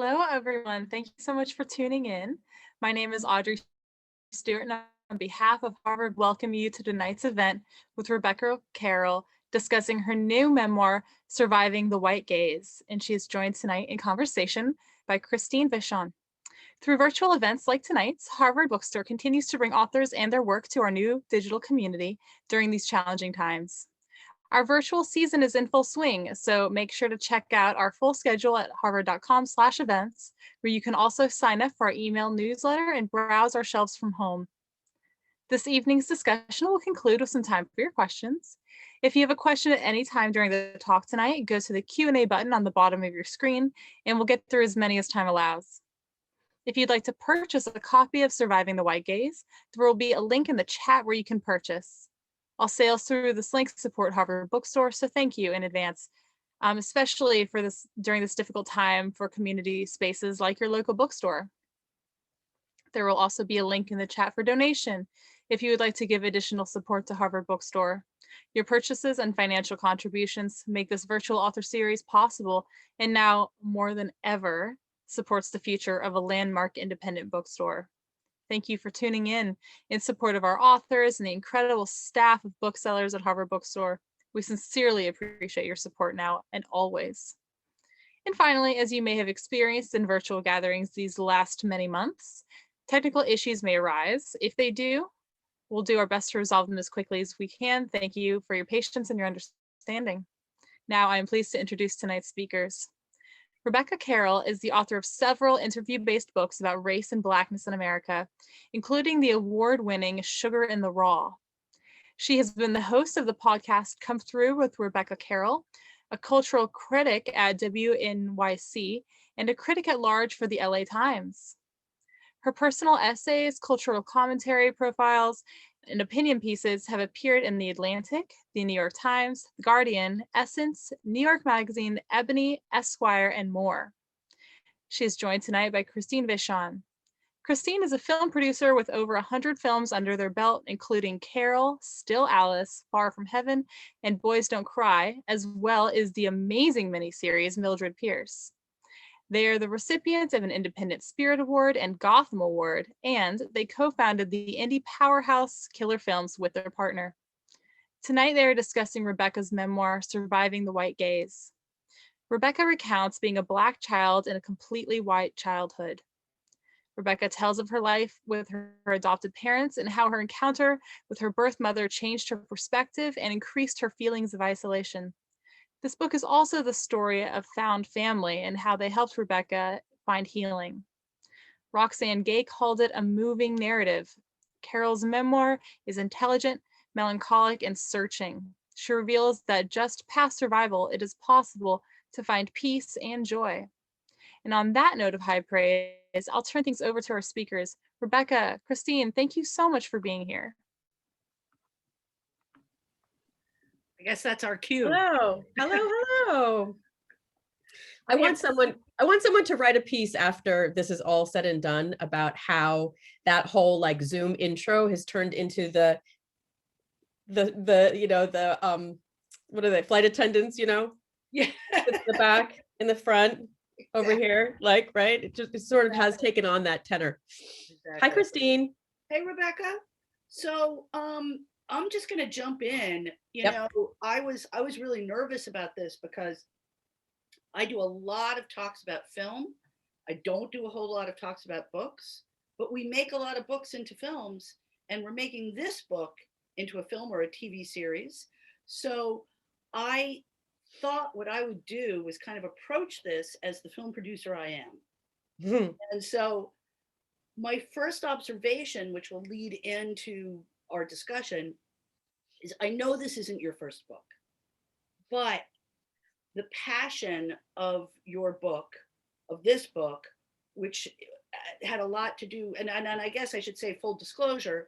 Hello, everyone. Thank you so much for tuning in. My name is Audrey Stewart, and on behalf of Harvard, welcome you to tonight's event with Rebecca Carroll discussing her new memoir, Surviving the White Gaze. And she is joined tonight in conversation by Christine Vachon. Through virtual events like tonight's, Harvard Bookstore continues to bring authors and their work to our new digital community during these challenging times. Our virtual season is in full swing, so make sure to check out our full schedule at harvard.com/events, where you can also sign up for our email newsletter and browse our shelves from home. This evening's discussion will conclude with some time for your questions. If you have a question at any time during the talk tonight, go to the Q&A button on the bottom of your screen, and we'll get through as many as time allows. If you'd like to purchase a copy of Surviving the White Gaze, there will be a link in the chat where you can purchase. All sales through this link support Harvard Bookstore, so thank you in advance, especially for during this difficult time for community spaces like your local bookstore. There will also be a link in the chat for donation if you would like to give additional support to Harvard Bookstore. Your purchases and financial contributions make this virtual author series possible, and now more than ever supports the future of a landmark independent bookstore. Thank you for tuning in support of our authors and the incredible staff of booksellers at Harvard Bookstore. We sincerely appreciate your support now and always. And finally, as you may have experienced in virtual gatherings these last many months, technical issues may arise. If they do, we'll do our best to resolve them as quickly as we can. Thank you for your patience and your understanding. Now I am pleased to introduce tonight's speakers. Rebecca Carroll is the author of several interview-based books about race and Blackness in America, including the award-winning Sugar in the Raw. She has been the host of the podcast Come Through with Rebecca Carroll, a cultural critic at WNYC, and a critic at large for the LA Times. Her personal essays, cultural commentary profiles, and opinion pieces have appeared in The Atlantic, The New York Times, The Guardian, Essence, New York Magazine, Ebony, Esquire, and more. She is joined tonight by Christine Vachon. Christine is a film producer with over 100 films under their belt, including Carol, Still Alice, Far From Heaven, and Boys Don't Cry, as well as the amazing miniseries Mildred Pierce. They are the recipients of an Independent Spirit Award and Gotham Award, and they co-founded the indie powerhouse Killer Films with their partner. Tonight, they are discussing Rebecca's memoir, Surviving the White Gaze. Rebecca recounts being a Black child in a completely white childhood. Rebecca tells of her life with her adopted parents and how her encounter with her birth mother changed her perspective and increased her feelings of isolation. This book is also the story of found family and how they helped Rebecca find healing. Roxane Gay called it a moving narrative. Carroll's memoir is intelligent, melancholic, and searching. She reveals that just past survival, it is possible to find peace and joy. And on that note of high praise, I'll turn things over to our speakers. Rebecca, Christine, thank you so much for being here. I guess that's our cue. Hello, hello, hello. I want someone to write a piece after this is all said and done about how that whole like Zoom intro has turned into the what are they, flight attendants, Yeah. It's the back in the front over here, like, right? It sort of has taken on that tenor. Exactly. Hi, Christine. Hey, Rebecca. So I'm just going to jump in. You know, I was really nervous about this because I do a lot of talks about film. I don't do a whole lot of talks about books, but we make a lot of books into films, and we're making this book into a film or a TV series. So I thought what I would do was kind of approach this as the film producer I am. Mm-hmm. And so my first observation, which will lead into our discussion, is I know this isn't your first book, but the passion of your book, of this book, which had a lot to do, and I guess I should say full disclosure,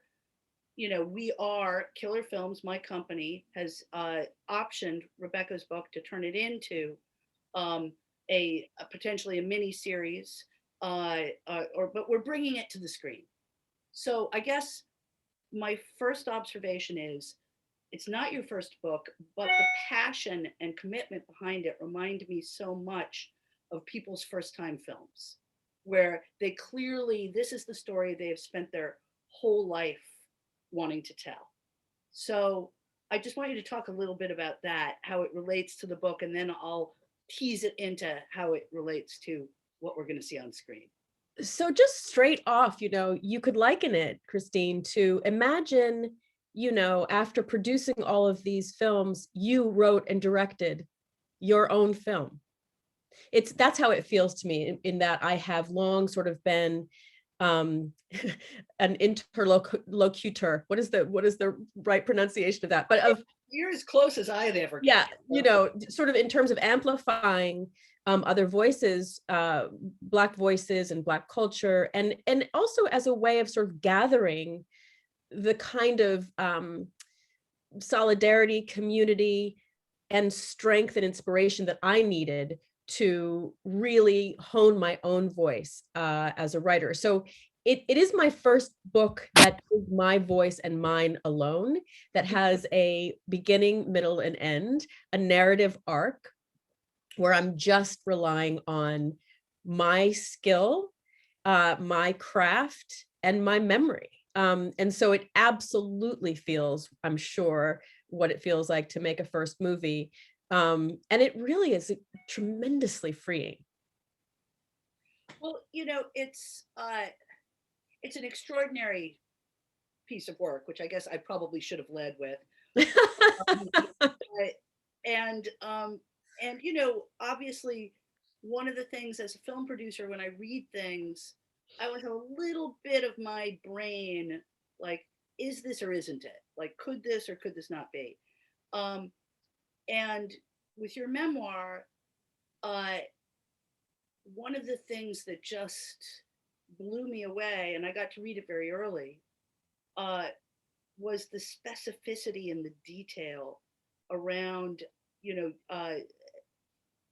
you know, we are Killer Films, my company has optioned Rebecca's book to turn it into a potentially a mini series, but we're bringing it to the screen. So I guess my first observation is, it's not your first book, but the passion and commitment behind it remind me so much of people's first time films, where they clearly, this is the story they have spent their whole life wanting to tell. So I just want you to talk a little bit about that, how it relates to the book, and then I'll tease it into how it relates to what we're going to see on screen. So just straight off, you could liken it, Christine, to imagine, after producing all of these films, you wrote and directed your own film. That's how it feels to me, in that I have long sort of been an interlocutor. What is the right pronunciation of that? But you're as close as I ever get. Yeah, sort of in terms of amplifying other voices, Black voices and Black culture, and also as a way of sort of gathering the kind of solidarity, community, and strength and inspiration that I needed to really hone my own voice as a writer. So it is my first book that is my voice and mine alone, that has a beginning, middle, and end, a narrative arc, where I'm just relying on my skill, my craft, and my memory. And so it absolutely feels, I'm sure, what it feels like to make a first movie. And it really is tremendously freeing. Well, it's an extraordinary piece of work, which I guess I probably should have led with. And obviously, one of the things as a film producer, when I read things, I always have a little bit of my brain like, is this or isn't it? Like, could this or could this not be? And with your memoir, one of the things that just blew me away, and I got to read it very early, was the specificity and the detail around,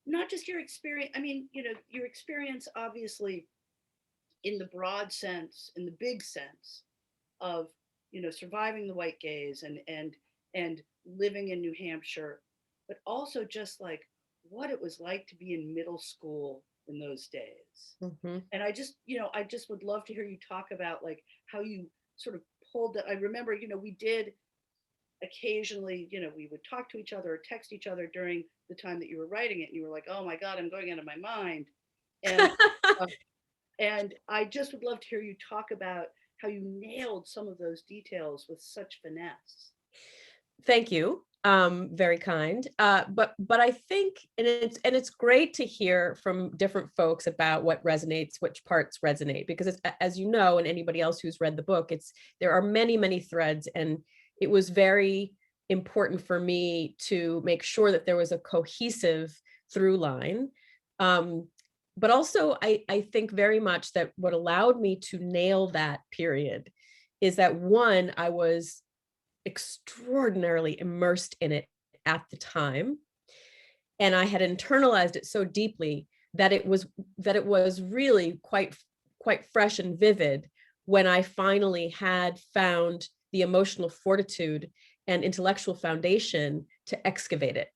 not just your experience. I mean, your experience, obviously, in the broad sense, in the big sense of, surviving the white gaze and living in New Hampshire, but also just like what it was like to be in middle school in those days. Mm-hmm. And I just would love to hear you talk about like how you sort of pulled that. I remember, we did occasionally, we would talk to each other or text each other during the time that you were writing it. And you were like, oh my God, I'm going out of my mind. And, and I just would love to hear you talk about how you nailed some of those details with such finesse. Thank you. Very kind. But I think, and it's great to hear from different folks about what resonates, which parts resonate, because it's, as you know, and anybody else who's read the book, there are many, many threads, and it was very important for me to make sure that there was a cohesive through line. But also, I think very much that what allowed me to nail that period is that, one, I was extraordinarily immersed in it at the time, and I had internalized it so deeply that it was really quite fresh and vivid when I finally had found the emotional fortitude and intellectual foundation to excavate it.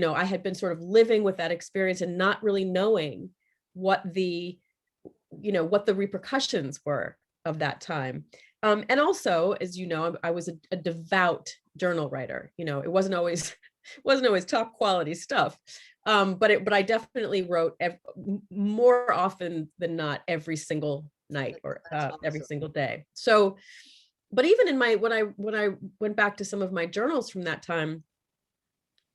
I had been sort of living with that experience and not really knowing what the repercussions were of that time. And also, as you know, I was a devout journal writer. It wasn't always top quality stuff, but I definitely wrote more often than not every single night or every single day. So, but even in when I went back to some of my journals from that time,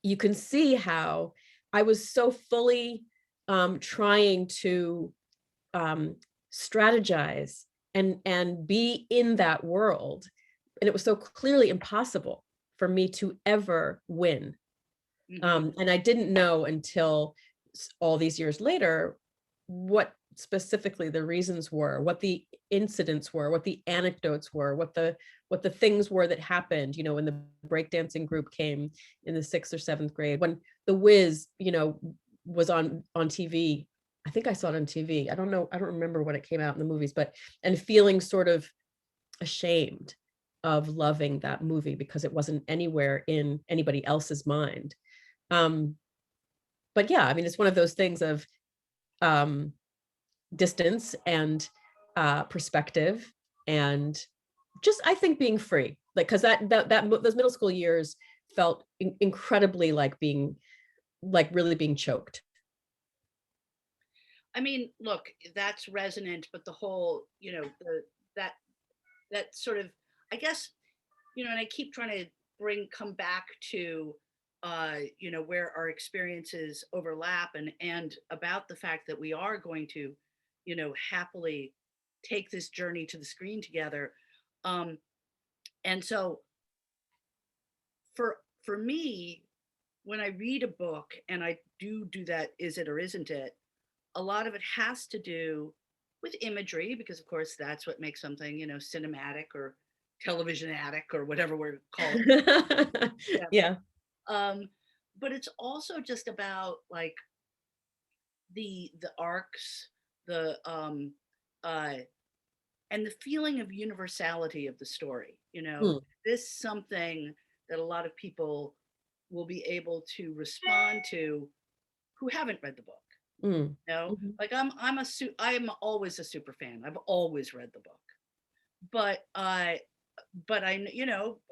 you can see how I was so fully trying to strategize and be in that world. And it was so clearly impossible for me to ever win. Mm-hmm. And I didn't know until all these years later what specifically the reasons were, what the incidents were, what the anecdotes were, what the things were that happened, when the breakdancing group came in the 6th or 7th grade, when The Wiz, was on TV. I think I saw it on TV. I don't know. I don't remember when it came out in the movies, and feeling sort of ashamed of loving that movie because it wasn't anywhere in anybody else's mind. But yeah, I mean, it's one of those things of distance and perspective, and just, I think, being free, like, because those middle school years felt incredibly like really being choked. I mean, look, that's resonant, but the whole, that that sort of, I guess, and I keep trying to come back to, where our experiences overlap, and about the fact that we are going to, happily take this journey to the screen together. And so for me, when I read a book, and I do that, is it or isn't it, a lot of it has to do with imagery, because of course that's what makes something, cinematic or televisionatic or whatever we're calling it. Yeah. But it's also just about like the arcs, the and the feeling of universality of the story. This something that a lot of people will be able to respond to who haven't read the book. Like I am always a super fan. I've always read the book, but I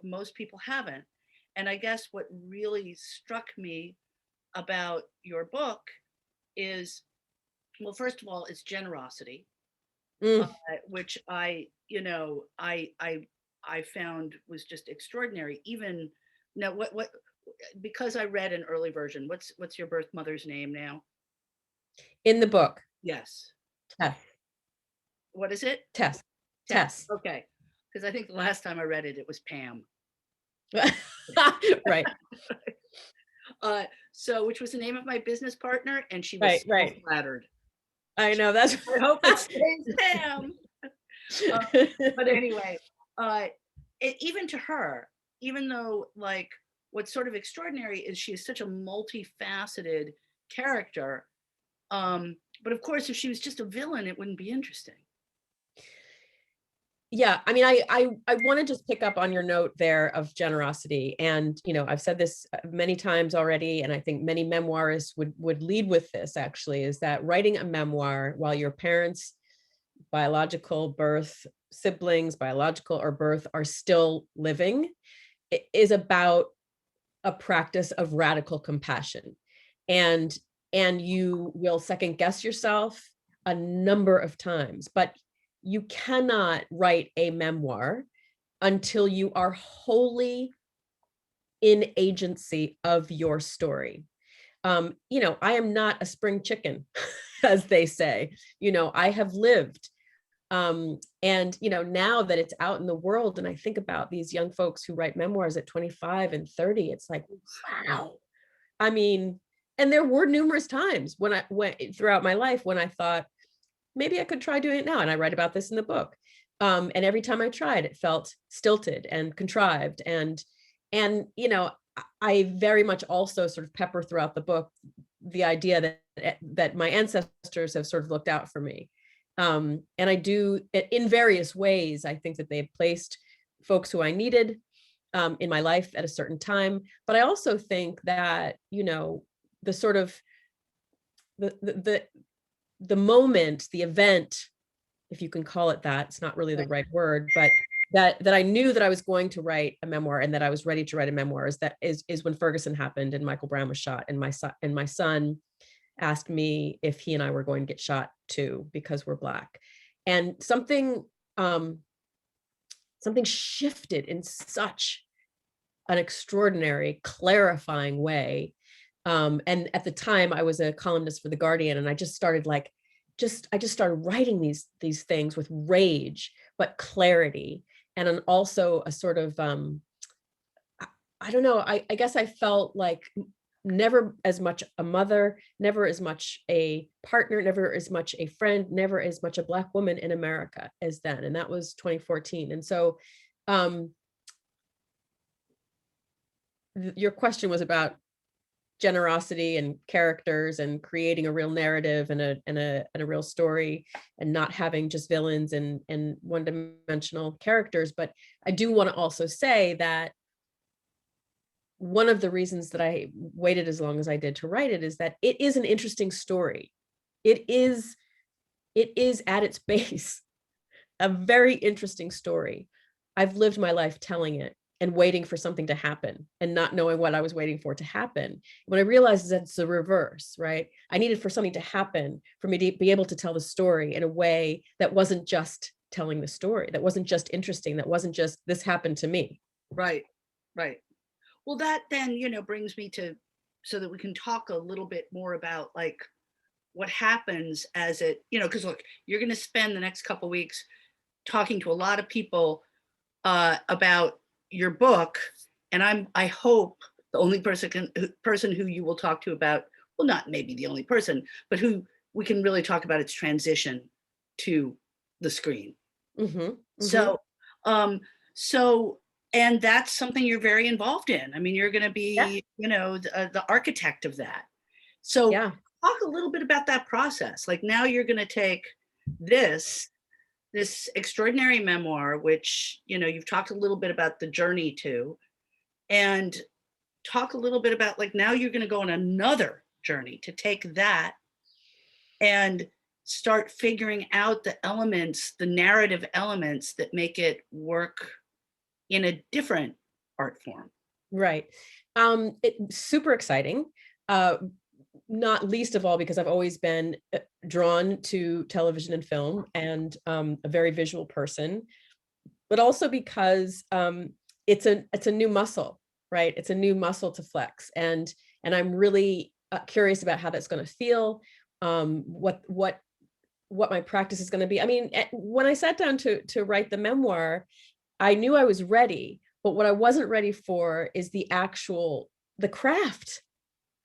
most people haven't. And I guess what really struck me about your book is, well, first of all, it's generosity, which I found was just extraordinary. Even now, what because I read an early version. What's your birth mother's name now? In the book? Yes. Tess. What is it? Tess. Okay, because I think the last time I read it, it was Pam. Right. So, which was the name of my business partner, and she was so flattered. I know, that's. I hope it stays Pam. But anyway, even to her, even though, like, what's sort of extraordinary is she is such a multifaceted character. But of course, if she was just a villain, it wouldn't be interesting. Yeah, I mean, I want to just pick up on your note there of generosity. And, I've said this many times already, and I think many memoirists would lead with this, actually, is that writing a memoir while your parents, biological birth, siblings, biological or birth, are still living, is about a practice of radical compassion. And you will second guess yourself a number of times, but you cannot write a memoir until you are wholly in agency of your story. I am not a spring chicken, as they say. I have lived. And, now that it's out in the world, and I think about these young folks who write memoirs at 25 and 30, it's like, wow. I mean, and there were numerous times when I went throughout my life when I thought, maybe I could try doing it now. And I write about this in the book. And every time I tried, it felt stilted and contrived. And I very much also sort of pepper throughout the book the idea that my ancestors have sort of looked out for me. And I do it in various ways. I think that they've placed folks who I needed in my life at a certain time. But I also think that, the sort of the moment, the event, if you can call it that, it's not really the right word, but that I knew that I was going to write a memoir and that I was ready to write a memoir is when Ferguson happened and Michael Brown was shot, and my son asked me if he and I were going to get shot too, because we're Black. And something shifted in such an extraordinary, clarifying way. And at the time I was a columnist for The Guardian, and I just started writing these things with rage, but clarity. And also a sort of, I don't know, I guess I felt like never as much a mother, never as much a partner, never as much a friend, never as much a Black woman in America as then. And that was 2014. And so your question was about generosity and characters and creating a real narrative and a real story, and not having just villains and one-dimensional characters. But I do want to also say that one of the reasons that I waited as long as I did to write it is that it is an interesting story. it is at its base a very interesting story. I've lived my life telling it and waiting for something to happen and not knowing what I was waiting for to happen. When I realized that it's the reverse, right? I needed for something to happen for me to be able to tell the story in a way that wasn't just telling the story, that wasn't just interesting, that wasn't just this happened to me. Right, right. Well, that then, brings me to, so that we can talk a little bit more about like what happens as it, because look, you're going to spend the next couple of weeks talking to a lot of people about your book, and I hope the only person who you will talk to about, well, not maybe the only person, but who we can really talk about its transition to the screen. Mm-hmm, mm-hmm. So and that's something you're very involved in. I mean, you're going to be, the architect of that. So talk a little bit about that process. Like now you're going to take this extraordinary memoir, which, you've talked a little bit about the journey to, and talk a little bit about like now you're going to go on another journey to take that and start figuring out the elements, the narrative elements that make it work in a different art form. Right. It's super exciting. Not least of all because I've always been drawn to television and film and a very visual person, but also because it's a new muscle, right? It's a new muscle to flex, and I'm really curious about how that's going to feel, what my practice is going to be. I mean, when I sat down to write the memoir, I knew I was ready, but what I wasn't ready for is the craft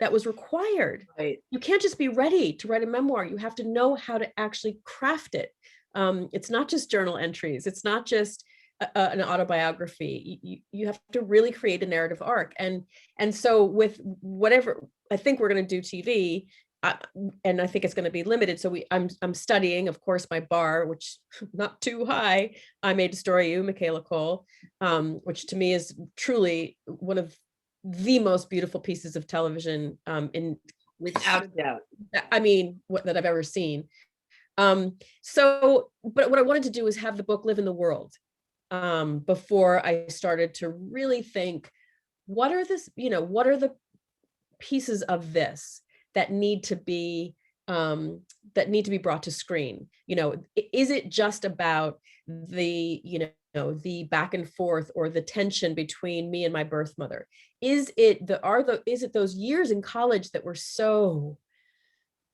that was required. Right. You can't just be ready to write a memoir. You have to know how to actually craft it. It's not just journal entries. It's not just an autobiography. You have to really create a narrative arc. And so with whatever, I think we're going to do TV, and I think it's going to be limited. So I'm studying, of course, my bar, which not too high. I May Destroy You, Michaela Cole, which to me is truly one of the most beautiful pieces of television without a doubt. I mean, that I've ever seen. So, but what I wanted to do is have the book live in the world before I started to really think, what are the pieces of this that need to be brought to screen? Is it just about the the back and forth or the tension between me and my birth mother? Is it those years in college that were so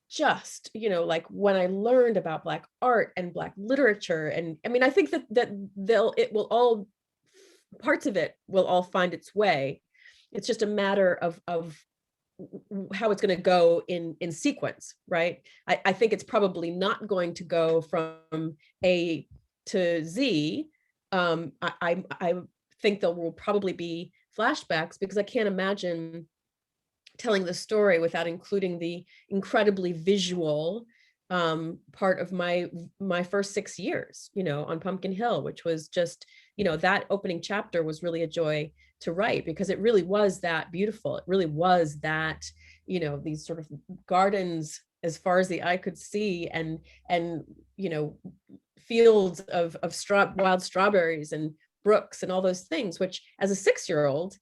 just, like when I learned about Black art and Black literature, and I mean, I think that parts of it will all find its way. It's just a matter of how it's going to go in sequence, right? I think it's probably not going to go from A to Z. I think there will probably be flashbacks because I can't imagine telling the story without including the incredibly visual part of my first 6 years, on Pumpkin Hill, which was just, that opening chapter was really a joy to write because it really was that beautiful. It really was that, these sort of gardens as far as the eye could see, and fields of wild strawberries and brooks and all those things, which as a 6-year-old,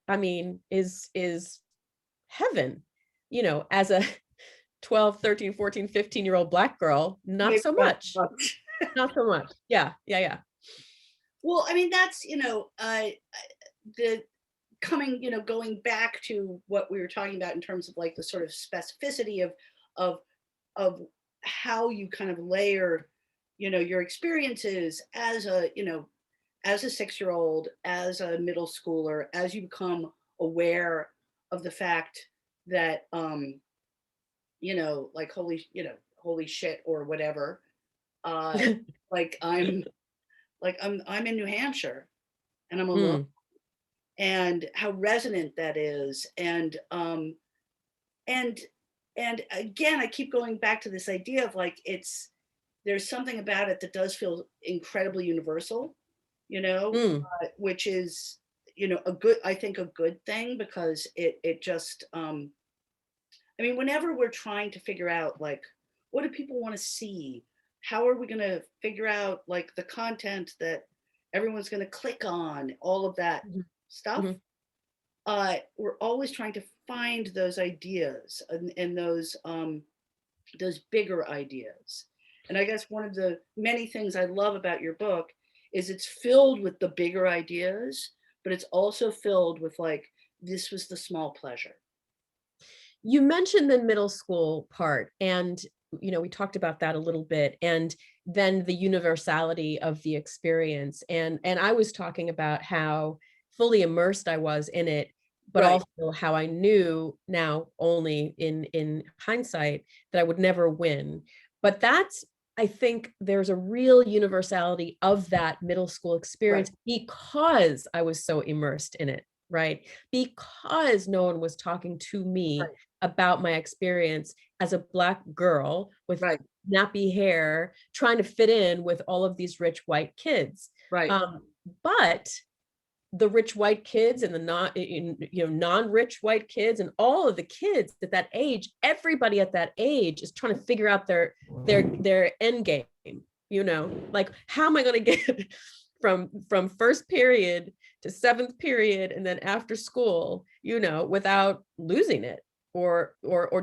I mean, is heaven. As a 12, 13, 14, 15-year-old Black girl, not so much. Not so much. Yeah. Well, I mean, that's, the going back to what we were talking about in terms of like the sort of specificity of how you kind of layer, your experiences as a 6-year-old, as a middle schooler, as you become aware of the fact that, like holy shit or whatever, like I'm in New Hampshire and I'm alone, and how resonant that is. And again, I keep going back to this idea of like, there's something about it that does feel incredibly universal, which is, I think a good thing, because it just, I mean, whenever we're trying to figure out like what do people want to see? How are we going to figure out like the content that everyone's going to click on, all of that stuff? We're always trying to find those ideas and those bigger ideas. And I guess one of the many things I love about your book is it's filled with the bigger ideas, but it's also filled with like, this was the small pleasure. You mentioned the middle school part, and we talked about that a little bit, and then the universality of the experience. And I was talking about how fully immersed I was in it, but also how I knew now only in hindsight that I would never win. But I think there's a real universality of that middle school experience because I was so immersed in it, right? Because no one was talking to me about my experience as a Black girl with nappy hair, trying to fit in with all of these rich white kids. But the rich white kids and the non-rich white kids and all of the kids at that age, everybody at that age is trying to figure out their end game, like, how am I going to get from first period to seventh period and then after school, without losing it or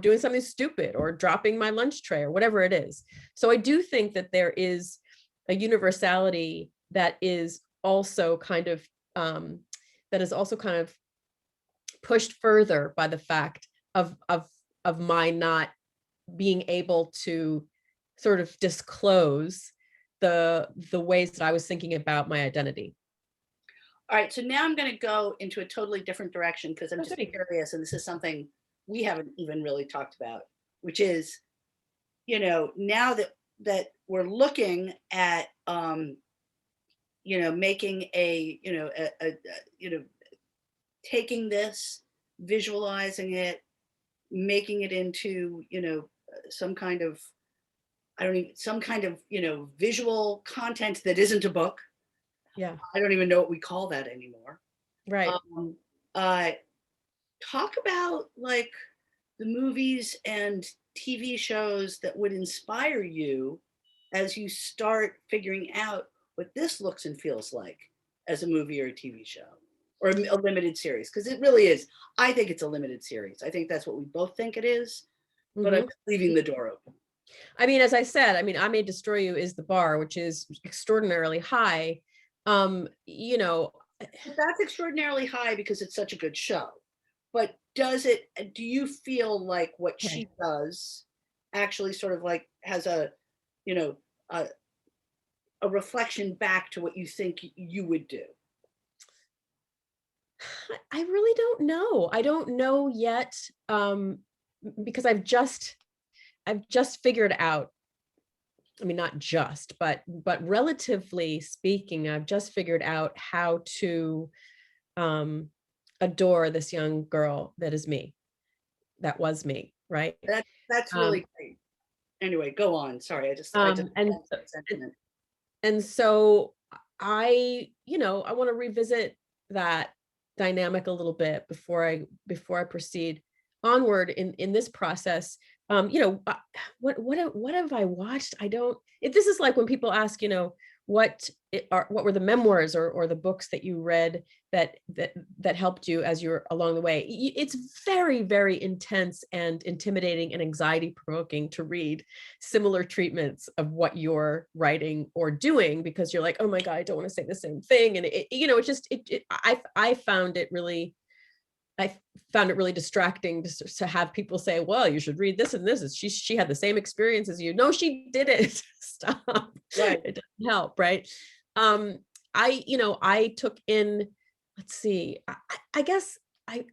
doing something stupid or dropping my lunch tray or whatever it is. So I do think that there is a universality that is also kind of pushed further by the fact of my not being able to sort of disclose the ways that I was thinking about my identity. All right, so now I'm going to go into a totally different direction because I'm just curious, and this is something we haven't even really talked about, which is, now that we're looking at making taking this, visualizing it, making it into, some kind of visual content that isn't a book. Yeah. I don't even know what we call that anymore. Right. Talk about like the movies and TV shows that would inspire you as you start figuring out what this looks and feels like as a movie or a TV show or a limited series, because it really is. I think it's a limited series. I think that's what we both think it is, but I'm leaving the door open. I mean, as I said, I May Destroy You is the bar, which is extraordinarily high. That's extraordinarily high because it's such a good show. But do you feel like what she does actually sort of like has a reflection back to what you think you would do? I really don't know. I don't know yet, because I've just figured out, I mean, not just, but relatively speaking, I've just figured out how to adore this young girl that is me, that was me, right? That's really great. Anyway, go on. Sorry, and so I want to revisit that dynamic a little bit before I proceed onward in this process. What have I watched? This is like when people ask, what were the memoirs or the books that you read that helped you as you're along the way. It's very, very intense and intimidating and anxiety provoking to read similar treatments of what you're writing or doing, because you're like, oh my God, I don't want to say the same thing. And I found it really distracting to have people say, well, you should read this and this. She had the same experience as you. No, she didn't. Stop. Right. It doesn't help. Right. I took in, let's see, I guess I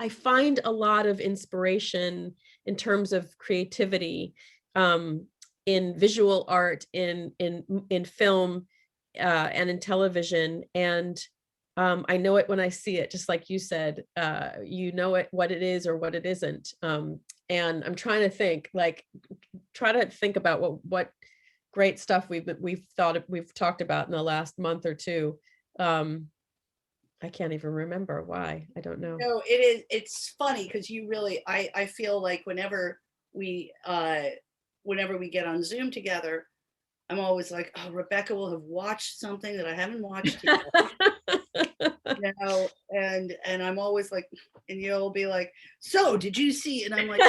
find a lot of inspiration in terms of creativity, in visual art, in film, and in television. And I know it when I see it, just like you said, what it is or what it isn't. And I'm trying to think about what great stuff we've talked about in the last month or two. I can't even remember why. I don't know. No, it's funny because you really, I feel like whenever we whenever we get on Zoom together, I'm always like, oh, Rebecca will have watched something that I haven't watched yet. And I'm always like, and you'll be like, so did you see? And I'm like,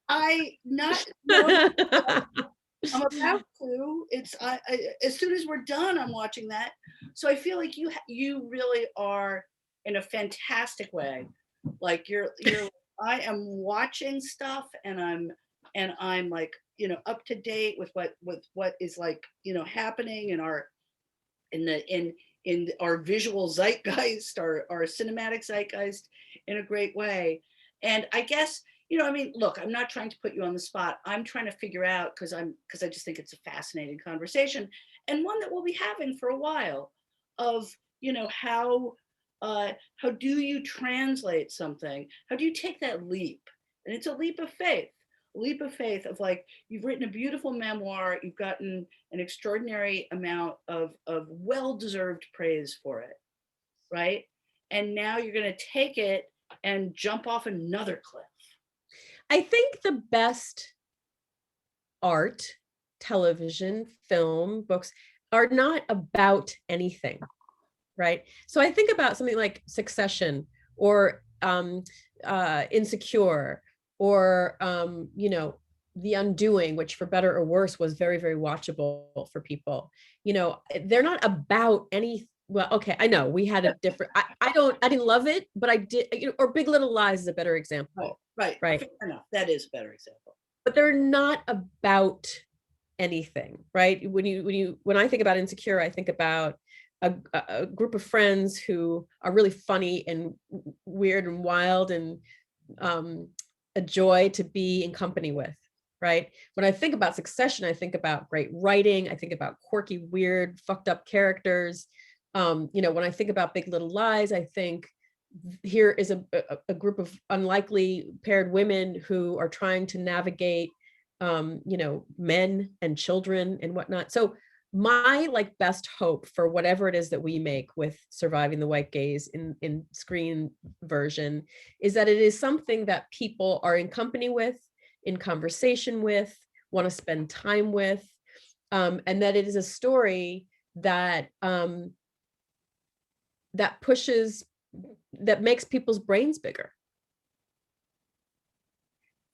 I not no, I'm about to. It's I as soon as we're done, I'm watching that. So I feel like you really are in a fantastic way. Like you're I am watching stuff, and I'm like, up to date with what is like, happening in our visual zeitgeist, our cinematic zeitgeist, in a great way. And I guess, look, I'm not trying to put you on the spot. I'm trying to figure out, because I just think it's a fascinating conversation, and one that we'll be having for a while, of, how do you translate something? How do you take that leap? And it's a leap of faith. Of like, you've written a beautiful memoir, you've gotten an extraordinary amount of well-deserved praise for it, right? And now you're going to take it and jump off another cliff. I think the best art, television, film, books are not about anything, right? So I think about something like Succession, or Insecure, or The Undoing, which for better or worse was very, very watchable for people. They're not about any. Well, okay, I know we had a different. I didn't love it, but I did. Or Big Little Lies is a better example. Right. Fair enough. That is a better example. But they're not about anything, right? When I think about Insecure, I think about a group of friends who are really funny and weird and wild, and a joy to be in company with, right? When I think about Succession, I think about great writing. I think about quirky, weird, fucked up characters. When I think about Big Little Lies, I think here is a group of unlikely paired women who are trying to navigate, men and children and whatnot. So my best hope for whatever it is that we make with Surviving the White Gaze in screen version is that it is something that people are in company with, in conversation with, want to spend time with, and that it is a story that that makes people's brains bigger.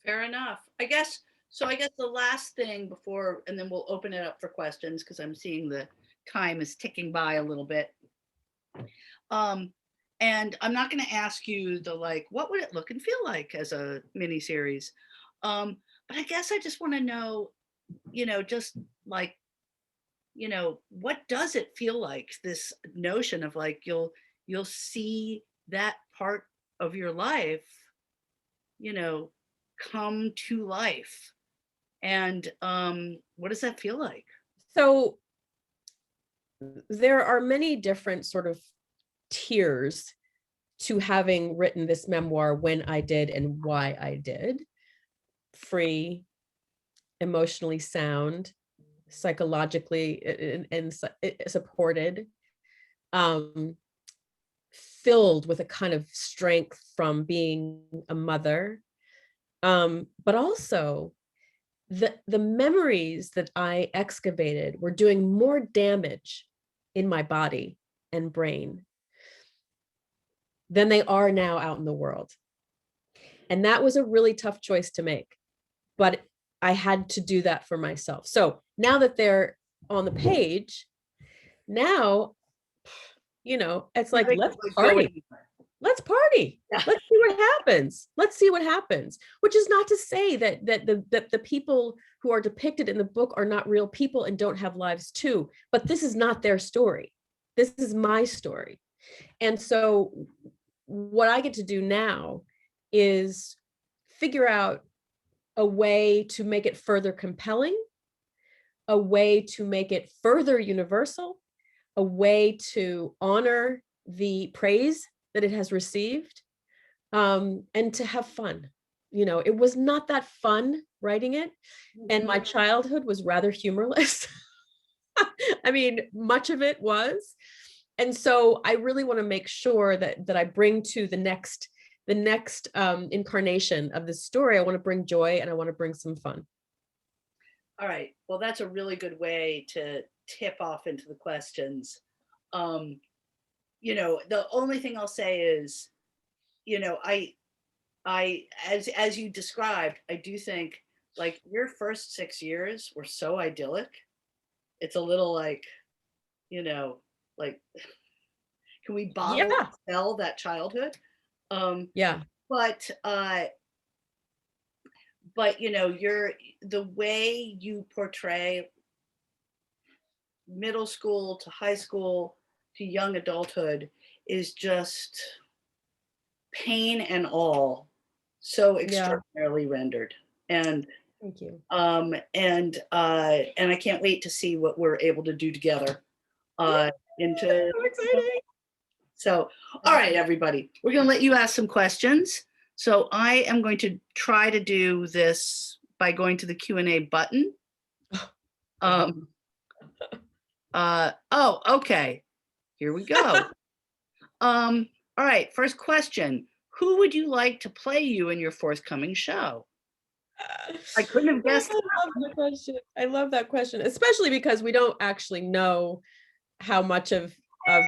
Fair enough. I guess the last thing before, and then we'll open it up for questions, because I'm seeing the time is ticking by a little bit. And I'm not going to ask you what would it look and feel like as a mini series. But I guess I just want to know, what does it feel like, this notion of you'll see that part of your life, come to life. And what does that feel like? So there are many different sort of tiers to having written this memoir, when I did and why I did. Free, emotionally sound, psychologically and supported, filled with a kind of strength from being a mother, but also the memories that I excavated were doing more damage in my body and brain than they are now out in the world. And that was a really tough choice to make, but I had to do that for myself. So now that they're on the page, now, it's like, let's party. Let's party. Yeah. Let's see what happens. Which is not to say that the people who are depicted in the book are not real people and don't have lives too. But this is not their story. This is my story. And so what I get to do now is figure out a way to make it further compelling, a way to make it further universal, a way to honor the praise that it has received, and to have fun. It was not that fun writing it, and my childhood was rather humorless. I mean, much of it was. And so I really want to make sure that I bring to the next incarnation of this story, I want to bring joy and I want to bring some fun. All right. Well, that's a really good way to tip off into the questions. Um, the only thing I'll say is, as you described, I do think like your first 6 years were so idyllic. It's a little like, you know, like, can we bottle and Yeah. sell that childhood? Um, Yeah. but you're the way you portray middle school to high school to young adulthood is just pain and all so Yeah. extraordinarily rendered. And Thank you. and I can't wait to see what we're able to do together into So exciting. so all right, everybody, we're going to let you ask some questions. So I am going to try to do this by going to the Q&A button. Oh, okay, here we go. All right, first question. Who would you like to play you in your forthcoming show? I couldn't have guessed. I love that question. I love that question, especially because we don't actually know how much of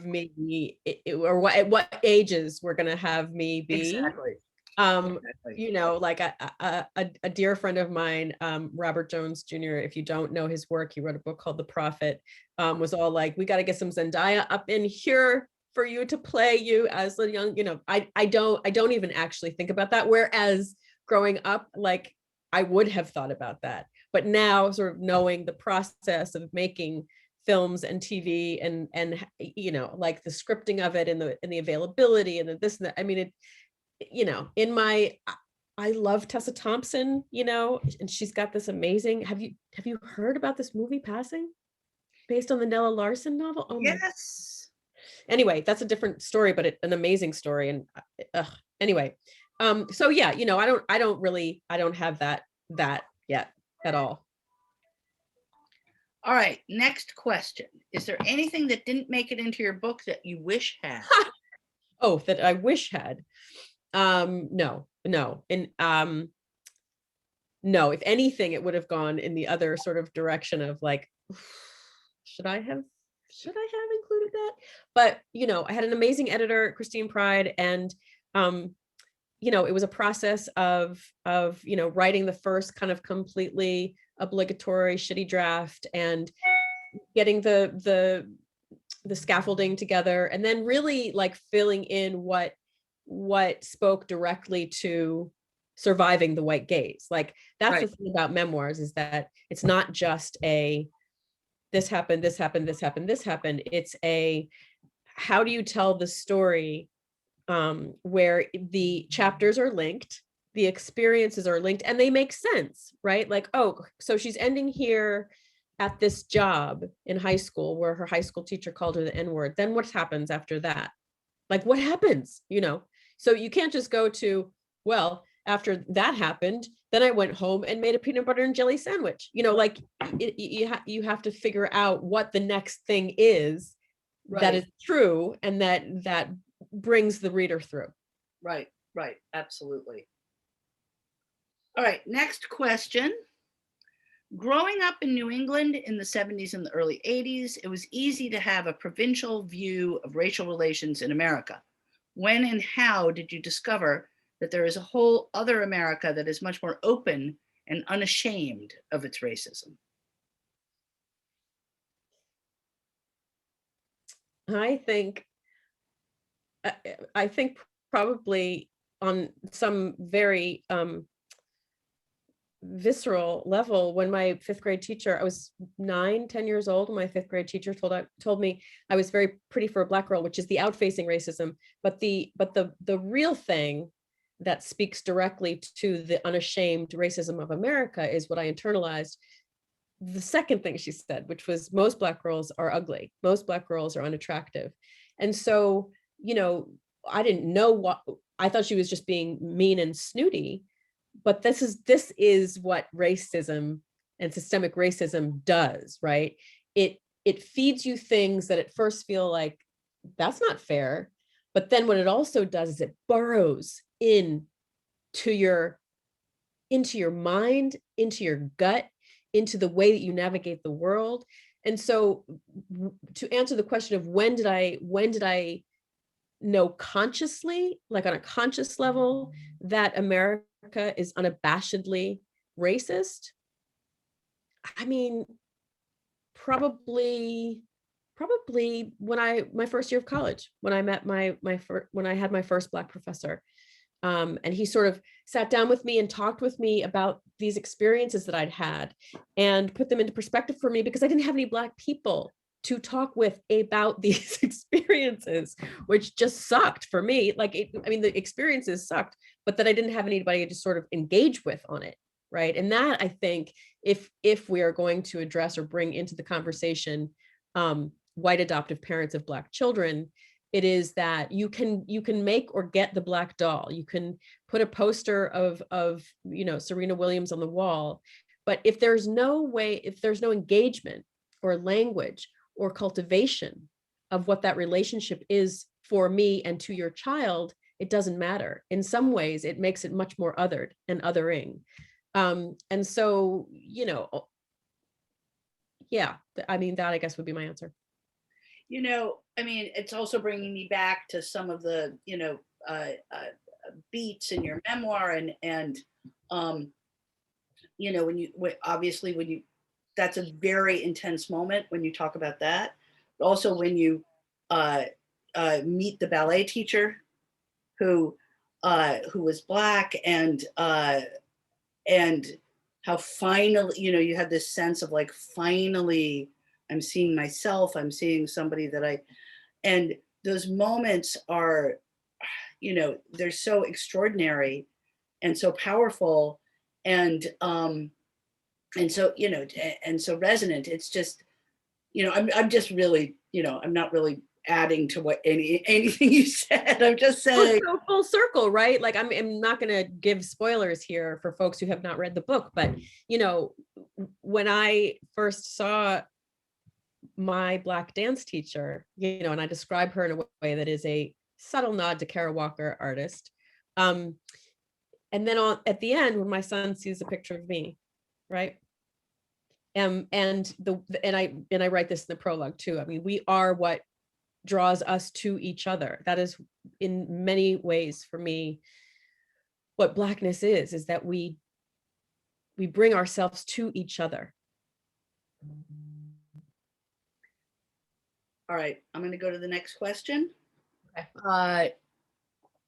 me or what at what ages we're gonna have me be. Exactly. Like a dear friend of mine, Robert Jones Jr., if you don't know his work, he wrote a book called The Prophet, was all like, we got to get some Zendaya up in here for you to play you as a young, I don't even actually think about that. Whereas growing up, like I would have thought about that. But now sort of knowing the process of making films and TV and like the scripting of it and the availability and the this and that, I mean, it, I love Tessa Thompson, and she's got this amazing, have you heard about this movie Passing based on the Nella Larson novel? Oh yes. Anyway, that's a different story, but an amazing story. And anyway, so yeah, I don't have that yet at all. All right, next question. Is there anything that didn't make it into your book that you wish had? Oh, that I wish had. No. And no, if anything, it would have gone in the other sort of direction of like, should I have included that? But I had an amazing editor, Christine Pride, and it was a process of writing the first kind of completely obligatory shitty draft and getting the scaffolding together, and then really like filling in what spoke directly to surviving the white gaze. Like that's right. The thing about memoirs is that it's not just a this happened. It's a how do you tell the story where the chapters are linked, the experiences are linked, and they make sense, right? Like, oh, so she's ending here at this job in high school where her high school teacher called her the N-word. Then what happens after that? Like, what happens, So you can't just go to, well, after that happened, then I went home and made a peanut butter and jelly sandwich. Like you have to figure out what the next thing is right. That is true and that brings the reader through. Right, absolutely. All right, next question. Growing up in New England in the 70s and the early 80s, it was easy to have a provincial view of racial relations in America. When and how did you discover that there is a whole other America that is much more open and unashamed of its racism? I think probably on some very visceral level, when my fifth grade teacher, I was 9-10 years old, when my fifth grade teacher told me I was very pretty for a Black girl, which is the outfacing racism, but the real thing that speaks directly to the unashamed racism of America is what I internalized. The second thing she said, which was, most Black girls are ugly, most Black girls are unattractive. And so, I didn't know what, I thought she was just being mean and snooty. But this is what racism and systemic racism does, right? It feeds you things that at first feel like that's not fair, but then what it also does is it burrows into your mind, into your gut, into the way that you navigate the world. And so to answer the question of when did I know consciously, like on a conscious level, that America is unabashedly racist? I mean, probably when my first year of college, when I met when I had my first Black professor. And he sort of sat down with me and talked with me about these experiences that I'd had and put them into perspective for me, because I didn't have any Black people to talk with about these experiences, which just sucked for me. Like, I mean, the experiences sucked, but that I didn't have anybody to sort of engage with on it. Right. And that, I think, if we are going to address or bring into the conversation white adoptive parents of Black children, it is that you can make or get the Black doll. You can put a poster of Serena Williams on the wall, but if there's no engagement or language or cultivation of what that relationship is for me and to your child, it doesn't matter. In some ways, it makes it much more othered and othering. And so, yeah, I mean, that I guess would be my answer. I mean, it's also bringing me back to some of the, beats in your memoir, and that's a very intense moment when you talk about that. Also, when you meet the ballet teacher who was Black, and how finally, you had this sense of like, finally, I'm seeing myself, I'm seeing somebody and those moments are, they're so extraordinary and so powerful, and so, and so resonant. It's just, I'm just really, I'm not really adding to what anything you said. I'm just saying. So full circle, right? Like, I'm not going to give spoilers here for folks who have not read the book, but, when I first saw my Black dance teacher, and I describe her in a way that is a subtle nod to Kara Walker, artist. And then at the end, when my son sees a picture of me, right? And I write this in the prologue too. I mean, we are what draws us to each other. That is, in many ways, for me, what Blackness is that we bring ourselves to each other. All right, I'm going to go to the next question. Okay.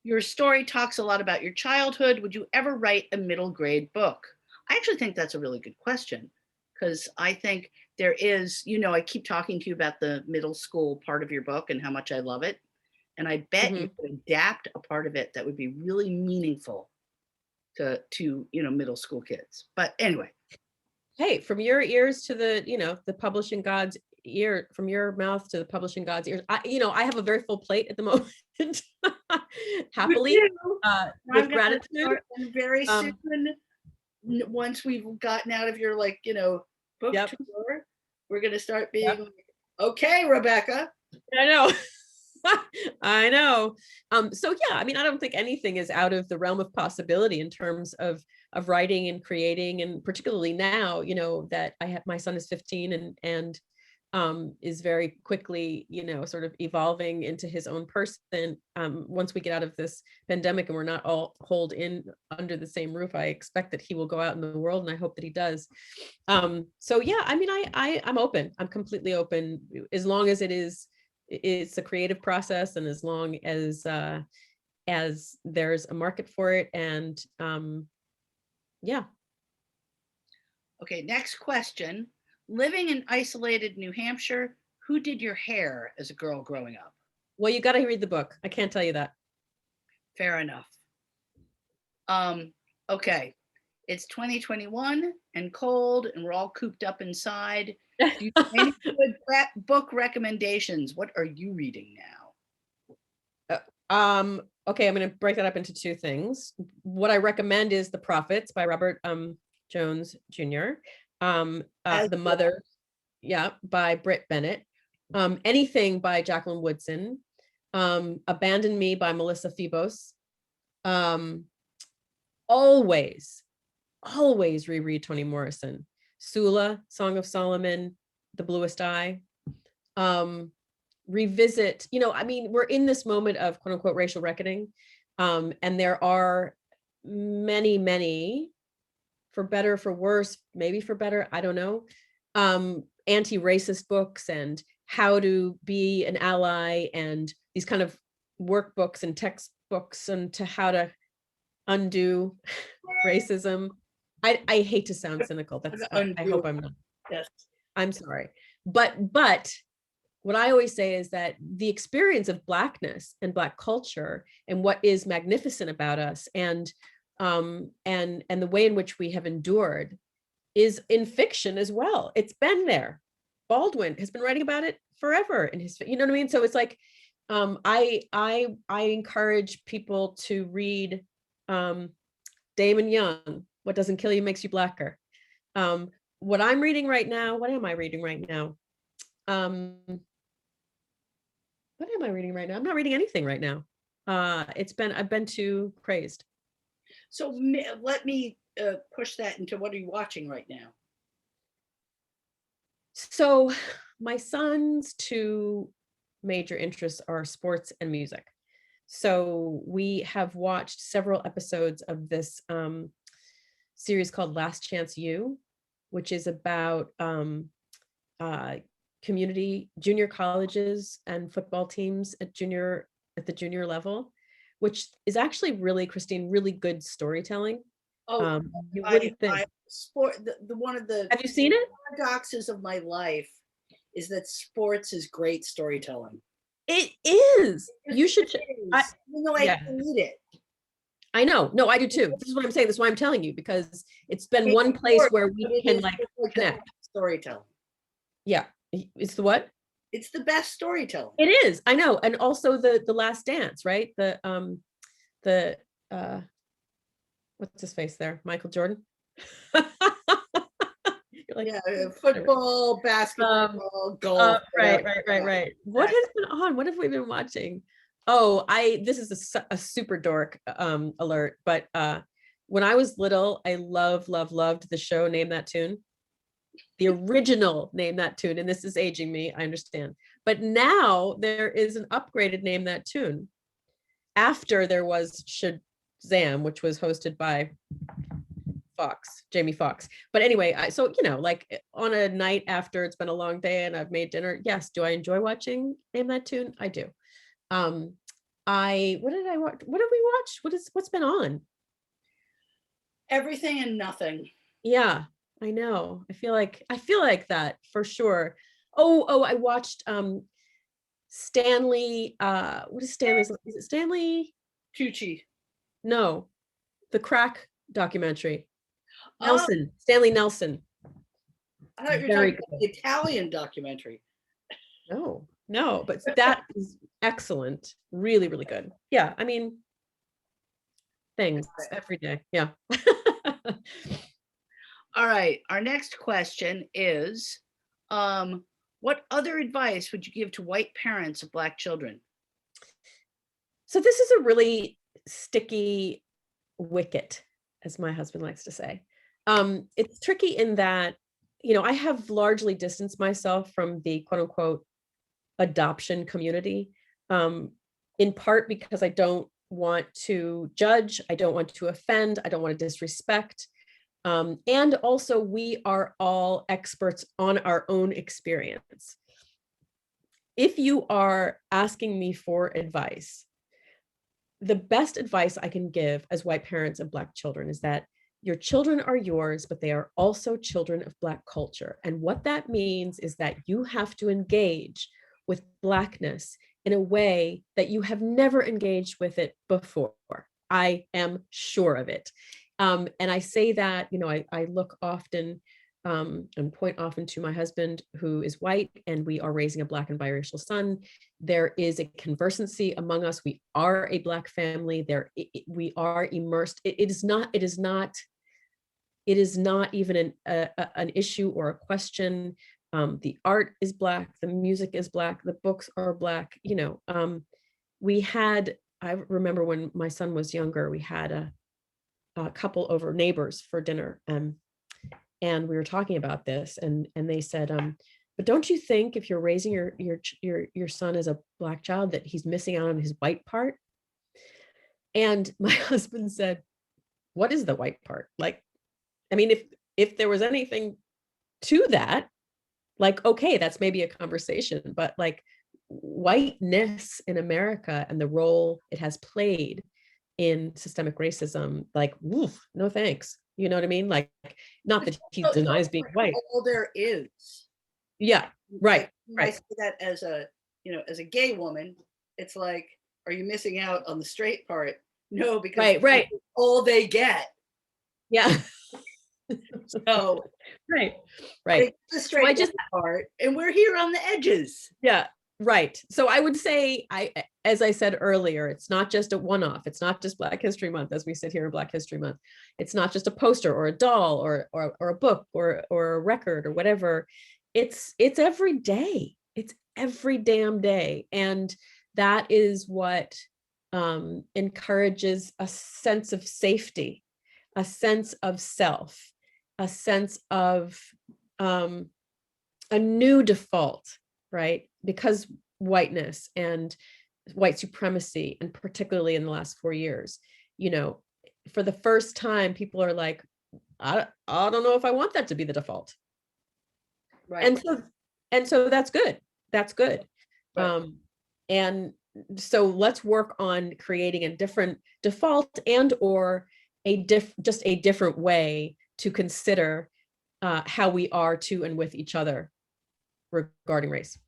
Your story talks a lot about your childhood. Would you ever write a middle grade book? I actually think that's a really good question, because I think there is, I keep talking to you about the middle school part of your book and how much I love it. And I bet you could adapt a part of it that would be really meaningful to middle school kids. But anyway. Hey, from your ears to the publishing God's ear, from your mouth to the publishing God's ears. I have a very full plate at the moment. Happily, with gratitude. Very soon, once we've gotten out of your book tour, we're gonna start being like, okay, Rebecca. I know. I know. So yeah, I mean, I don't think anything is out of the realm of possibility in terms of writing and creating, and particularly now, that my son is 15 and is very quickly, sort of evolving into his own person. Once we get out of this pandemic and we're not all holed in under the same roof, I expect that he will go out in the world, and I hope that he does. So yeah, I mean, I'm open. I'm completely open, as long as it's a creative process, and as long as there's a market for it. And yeah. Okay, next question. Living in isolated New Hampshire, who did your hair as a girl growing up? Well, you got to read the book. I can't tell you that. Fair enough. Okay, it's 2021 and cold, and we're all cooped up inside. Do you have any good book recommendations? What are you reading now? Okay, I'm going to break that up into two things. What I recommend is The Prophets by Robert Jones Jr. The Mother, by Britt Bennett. Anything by Jacqueline Woodson. Abandon Me by Melissa Febos. Always reread Toni Morrison. Sula, Song of Solomon, The Bluest Eye. Revisit, I mean, we're in this moment of quote unquote racial reckoning. And there are many, for better, for worse, maybe for better, I don't know, anti-racist books and how to be an ally and these kind of workbooks and textbooks and to how to undo racism. I hate to sound cynical. That's I hope I'm not. Yes. I'm sorry. But what I always say is that the experience of Blackness and Black culture and what is magnificent about us and the way in which we have endured is in fiction as well. It's been there. Baldwin has been writing about it forever in his, you know what I mean? So it's like, I encourage people to read Damon Young, What Doesn't Kill You Makes You Blacker. What I'm reading right now, what am I reading right now? What am I reading right now? I'm not reading anything right now. I've been too crazed. So let me push that into what are you watching right now? So my son's two major interests are sports and music. So we have watched several episodes of this series called Last Chance U, which is about community junior colleges and football teams at the junior level, which is actually really, Christine, really good storytelling. Oh, you wouldn't think. One of the Have you seen it? paradoxes of my life is that sports is great storytelling. It is. You should. Even though I hate it. I know. No, I do too. This is what I'm saying. This is why I'm telling you, because it's been one place where we can like connect. Storytelling. Yeah. It's the what? It's the best storytelling. It is. I know. And also the Last Dance, right? What's his face there? Michael Jordan. Like, yeah, football, basketball, golf. Right. What has been on? What have we been watching? Oh, this is a super dork alert, but when I was little, I loved the show Name That Tune. The original Name That Tune, and this is aging me, I understand. But now there is an upgraded Name That Tune. After there was Shazam, which was hosted by Jamie Foxx. But anyway, so like on a night after it's been a long day and I've made dinner, yes, do I enjoy watching Name That Tune? I do. What did I watch? What have we watched? What's been on? Everything and Nothing. Yeah, I know. I feel like that for sure. Oh, I watched Stanley. What is Stanley's? Is it Stanley Tucci? No, the crack documentary. Nelson, Stanley Nelson. I thought you were talking about the Italian documentary. No, but that is excellent. Really, really good. Yeah, I mean, things every day. Yeah. All right. Our next question is, what other advice would you give to white parents of Black children? So this is a really sticky wicket, as my husband likes to say. It's tricky in that, I have largely distanced myself from the quote unquote adoption community, in part because I don't want to judge, I don't want to offend, I don't want to disrespect. And also we are all experts on our own experience. If you are asking me for advice, the best advice I can give as white parents of Black children is that your children are yours, but they are also children of Black culture. And what that means is that you have to engage with Blackness in a way that you have never engaged with it before. I am sure of it. And I say that, I look often and point often to my husband, who is white, and we are raising a Black and biracial son. There is a conversancy among us. We are a Black family. We are immersed. It is not even an issue or a question. The art is Black, the music is Black, the books are Black. I remember when my son was younger, we had a couple over, neighbors, for dinner. and we were talking about this, and they said, but don't you think if you're raising your son as a Black child that he's missing out on his white part? And my husband said, what is the white part? Like, I mean, if there was anything to that, like, okay, that's maybe a conversation, but like whiteness in America and the role it has played in systemic racism, like, woof, no thanks. You know what I mean? Like, not that he denies being white. All there is. Yeah, right. I say that as a, as a gay woman, it's like, are you missing out on the straight part? No, because right. all they get. Yeah. So right. The straight part, and we're here on the edges. Yeah, right. So I would say, as I said earlier, it's not just a one-off. It's not just Black History Month as we sit here in Black History Month. It's not just a poster or a doll or a book or a record or whatever. It's every day. It's every damn day, and that is what encourages a sense of safety, a sense of self, a sense of a new default, right? Because whiteness and white supremacy, and particularly in the last 4 years, for the first time, people are like, I don't know if I want that to be the default. Right. And so that's good. That's good. Right. And so let's work on creating a different default and or just a different way to consider how we are to and with each other regarding race.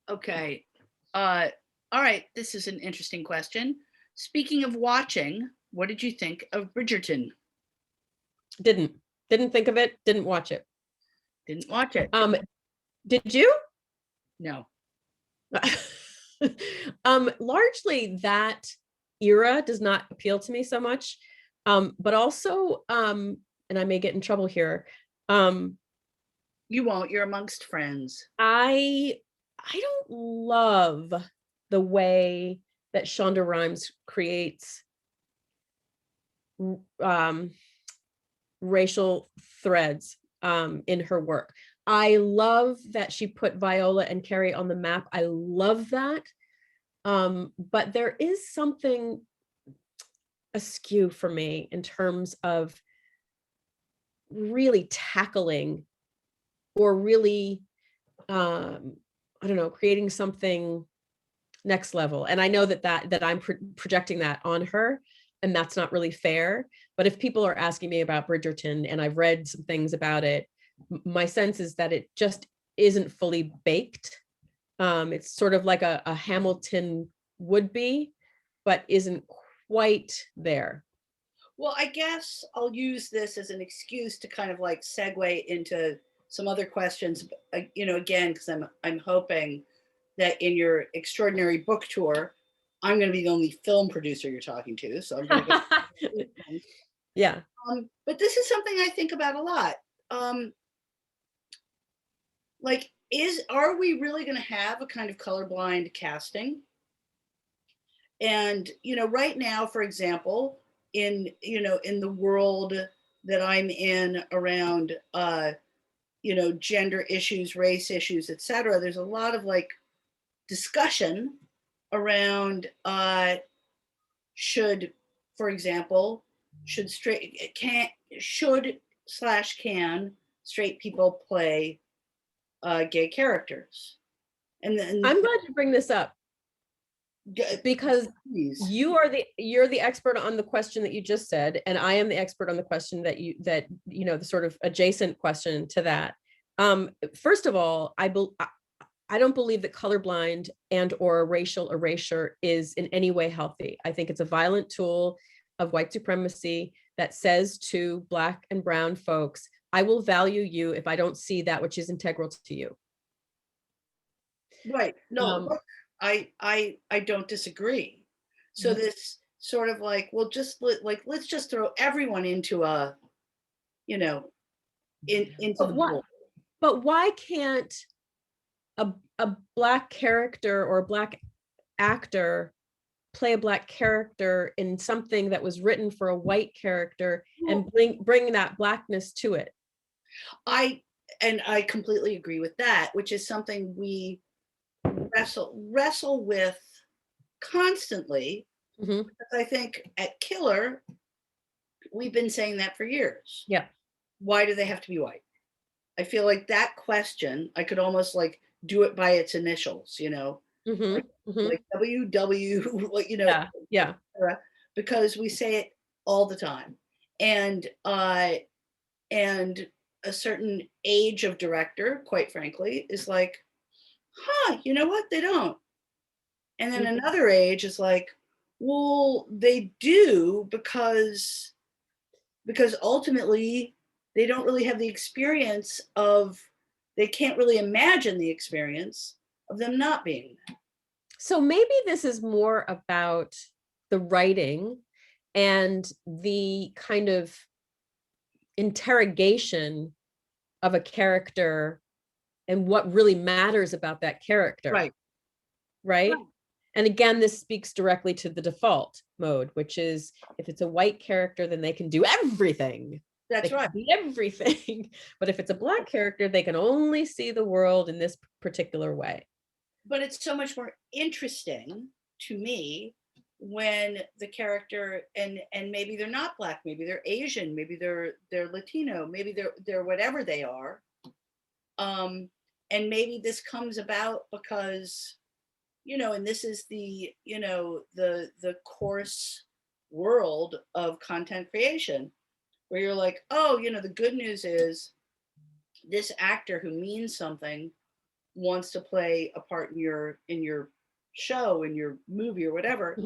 Okay. All right. This is an interesting question. Speaking of watching, what did you think of Bridgerton? Didn't think of it. Didn't watch it. Didn't watch it. Did you? No. Largely that era does not appeal to me so much. But also, and I may get in trouble here. You won't, you're amongst friends. I don't love the way that Shonda Rhimes creates racial threads in her work. I love that she put Viola and Carrie on the map. I love that. But there is something askew for me in terms of really tackling or really, I don't know, creating something next level. And I know that I'm projecting that on her, and that's not really fair. But if people are asking me about Bridgerton and I've read some things about it, my sense is that it just isn't fully baked. It's sort of like a Hamilton would be, but isn't quite there. Well, I guess I'll use this as an excuse to kind of like segue into some other questions, again, because I'm hoping that in your extraordinary book tour, I'm going to be the only film producer you're talking to. So I'm going to yeah. But this is something I think about a lot. Are we really going to have a kind of colorblind casting? And, right now, for example, in the world that I'm in around, gender issues, race issues, et cetera, there's a lot of like discussion around, should, for example, can straight people play gay characters? And then I'm glad you bring this up, because you're the expert on the question that you just said, and I am the expert on the question that the sort of adjacent question to that. First of all, I don't believe that colorblind and or racial erasure is in any way healthy. I think it's a violent tool of white supremacy that says to Black and brown folks, I will value you if I don't see that which is integral to you. Right. No, I don't disagree. So this sort of like, well, let's just throw everyone into a, into the pool. But why can't a Black character or a Black actor play a Black character in something that was written for a white character and bring that Blackness to it. I completely agree with that, which is something we wrestle with constantly. Mhm. Because I think at Killer, we've been saying that for years. Yeah. Why do they have to be white? I feel like that question, I could almost like do it by its initials, you know, like WW, like, you know, Yeah. because we say it all the time. And a certain age of director, quite frankly, is like, you know what? They don't. And then another age is like, well, they do because ultimately they don't really have the experience of, they can't really imagine the experience of them not being there. So maybe this is more about the writing and the kind of interrogation of a character and what really matters about that character. Right. And again, this speaks directly to the default mode, which is if it's a white character, then they can do everything. That's right. Be everything. But if it's a Black character, they can only see the world in this particular way. But it's so much more interesting to me when the character, and maybe they're not Black, maybe they're Asian, maybe they're Latino, maybe they're whatever they are. And maybe this comes about because, you know, and this is the, you know, the coarse world of content creation, where you're like, oh, you know, the good news is this actor who means something wants to play a part in your show, in your movie or whatever,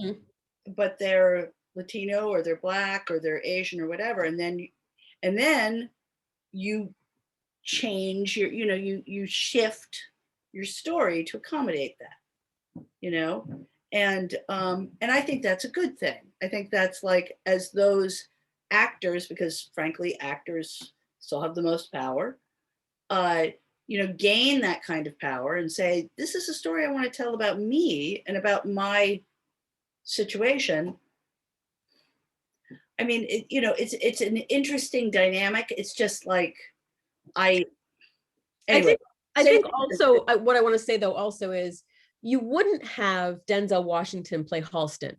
but they're Latino or they're Black or they're Asian or whatever, and then you change your, you know, you shift your story to accommodate that, you know, and I think that's a good thing. I think that's like, as those actors, because frankly actors still have the most power, you know, gain that kind of power and say, this is a story I want to tell about me and about my situation. I mean, you know, it's an interesting dynamic. It's just like, anyway, I think also what I want to say though also is you wouldn't have Denzel Washington play Halston.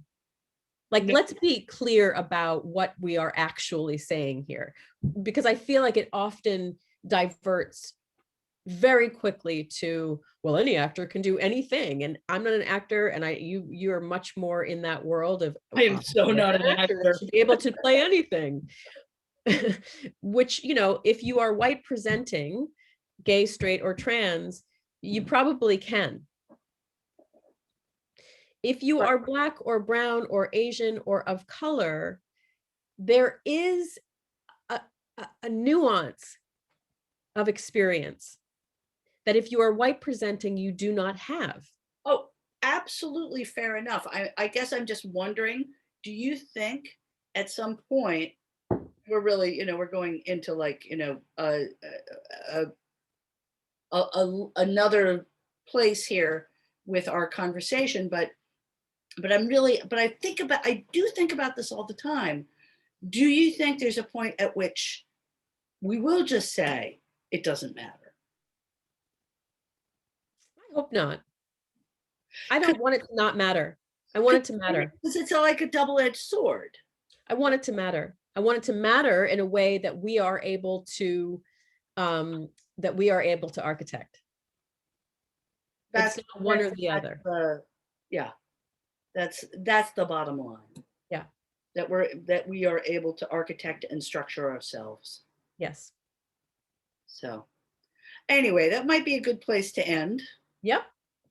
Like, let's be clear about what we are actually saying here, because I feel like it often diverts very quickly to, well, any actor can do anything, and I'm not an actor, and you are much more in that world of, I am so not an actor, to be able to play anything. Which, you know, if you are white presenting, gay, straight, or trans, you probably can. If you are Black or brown or Asian or of color, there is a nuance of experience that if you are white presenting, you do not have. Oh, absolutely, fair enough. I guess I'm just wondering, do you think at some point we're really, you know, we're going into like, you know, another place here with our conversation, but I do think about this all the time. Do you think there's a point at which we will just say it doesn't matter? I hope not. I don't want it to not matter. I want it to matter. Because it's like a double-edged sword. I want it to matter. I want it to matter in a way that we are able to architect. That's not one or the other. Yeah, that's the bottom line. Yeah, that we are able to architect and structure ourselves. Yes. So anyway, that might be a good place to end. Yep.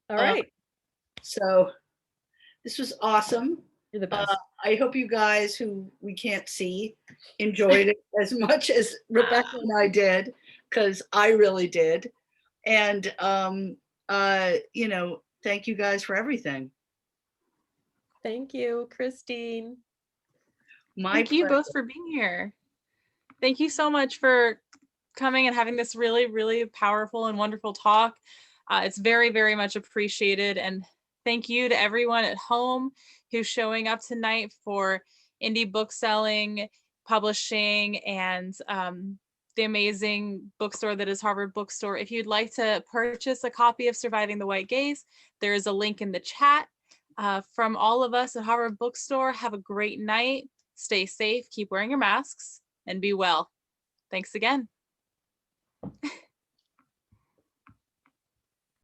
All right. So this was awesome. You're the best. I hope you guys who we can't see enjoyed it as much as Rebecca and I did, because I really did. And you know, thank you guys for everything. Thank you, Christine. Thank you both for being here. Thank you so much for coming and having this really, really powerful and wonderful talk. It's very, very much appreciated. And thank you to everyone at home who's showing up tonight for indie book selling, publishing, and the amazing bookstore that is Harvard Bookstore. If you'd like to purchase a copy of Surviving the White Gaze, there is a link in the chat. From all of us at Harvard Bookstore, have a great night. Stay safe, keep wearing your masks, and be well. Thanks again.